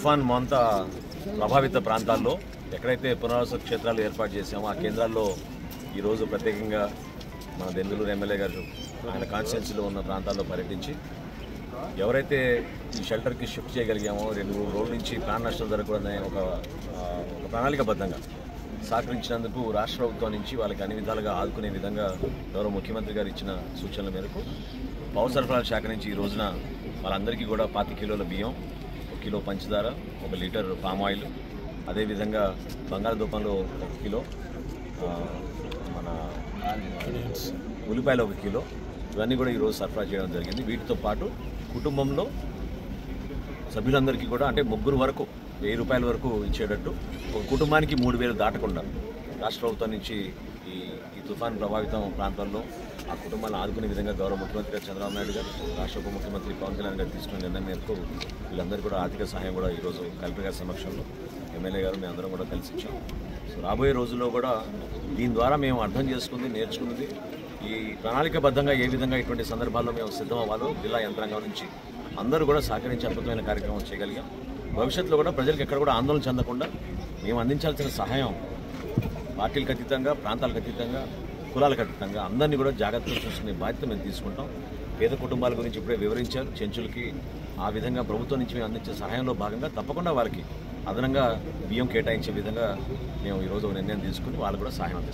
తుఫాన్ మోంతా ప్రభావిత ప్రాంతాల్లో ఎక్కడైతే పునరావాస క్షేత్రాలు ఏర్పాటు చేశామో ఆ కేంద్రాల్లో ఈరోజు ప్రత్యేకంగా మన దెందులూరు ఎమ్మెల్యే గారు ఆయన కాన్స్టిట్యున్సీలో ఉన్న ప్రాంతాల్లో పర్యటించి ఎవరైతే ఈ షెల్టర్కి షిఫ్ట్ చేయగలిగామో 2-3 రోజుల నుంచి ప్రాణ నష్టం జరగకూడదని ఒక ప్రణాళికబద్ధంగా సహకరించినందుకు రాష్ట్ర ప్రభుత్వం నుంచి వాళ్ళకి అన్ని విధాలుగా ఆదుకునే విధంగా గౌరవ ముఖ్యమంత్రి గారు ఇచ్చిన సూచనల మేరకు పౌర సరఫరాల శాఖ నుంచి ఈ రోజున వాళ్ళందరికీ కూడా 25 కిలోల బియ్యం, 1 కిలో పంచదార, 1 లీటర్ పామ్ ఆయిల్, అదేవిధంగా బంగాళదుంపలు 1 కిలో, మన ఉల్లిపాయలు 1 కిలో, ఇవన్నీ కూడా ఈరోజు సరఫరా చేయడం జరిగింది. వీటితో పాటు కుటుంబంలో సభ్యులందరికీ కూడా అంటే 3 వరకు 1000 రూపాయల వరకు ఇచ్చేటట్టు ఒక కుటుంబానికి 3000 దాటకుండా రాష్ట్ర ప్రభుత్వం నుంచి ఈ తుఫాన్ ప్రభావితం ప్రాంతాల్లో ఆ కుటుంబాలను ఆదుకునే విధంగా గౌరవ ముఖ్యమంత్రి గారు చంద్రబాబు నాయుడు గారు, రాష్ట్ర ఉప ముఖ్యమంత్రి పవన్ కళ్యాణ్ గారు తీసుకున్న నిర్ణయం మేరకు వీళ్ళందరూ కూడా ఆర్థిక సహాయం కూడా ఈరోజు కలెక్టర్ గారి సమక్షంలో ఎమ్మెల్యే గారు మేము అందరం కూడా కలిసి ఇచ్చాం. సో రాబోయే రోజుల్లో కూడా దీని ద్వారా మేము అర్థం చేసుకుంది, నేర్చుకున్నది ఈ ప్రణాళికబద్ధంగా ఏ విధంగా ఇటువంటి సందర్భాల్లో మేము సిద్ధం అవ్వాలో జిల్లా యంత్రాంగం నుంచి అందరూ కూడా సహకరించి అద్భుతమైన కార్యక్రమం చేయగలిగాం. భవిష్యత్తులో కూడా ప్రజలకు ఎక్కడ కూడా ఆందోళన చెందకుండా మేము అందించాల్సిన సహాయం పార్టీలకు అతీతంగా, ప్రాంతాలకు అతీతంగా, కులాలకు అతీతంగా అందరినీ కూడా జాగ్రత్తగా చూసుకునే బాధ్యత మేము తీసుకుంటాం. పేద కుటుంబాల గురించి ఇప్పుడే వివరించారు చెంచులకి. ఆ విధంగా ప్రభుత్వం నుంచి మేము అందించే సహాయంలో భాగంగా తప్పకుండా వారికి అదనంగా బియ్యం కేటాయించే విధంగా మేము ఈరోజు ఒక నిర్ణయం తీసుకుని వాళ్ళు కూడా సహాయం అందిస్తాం.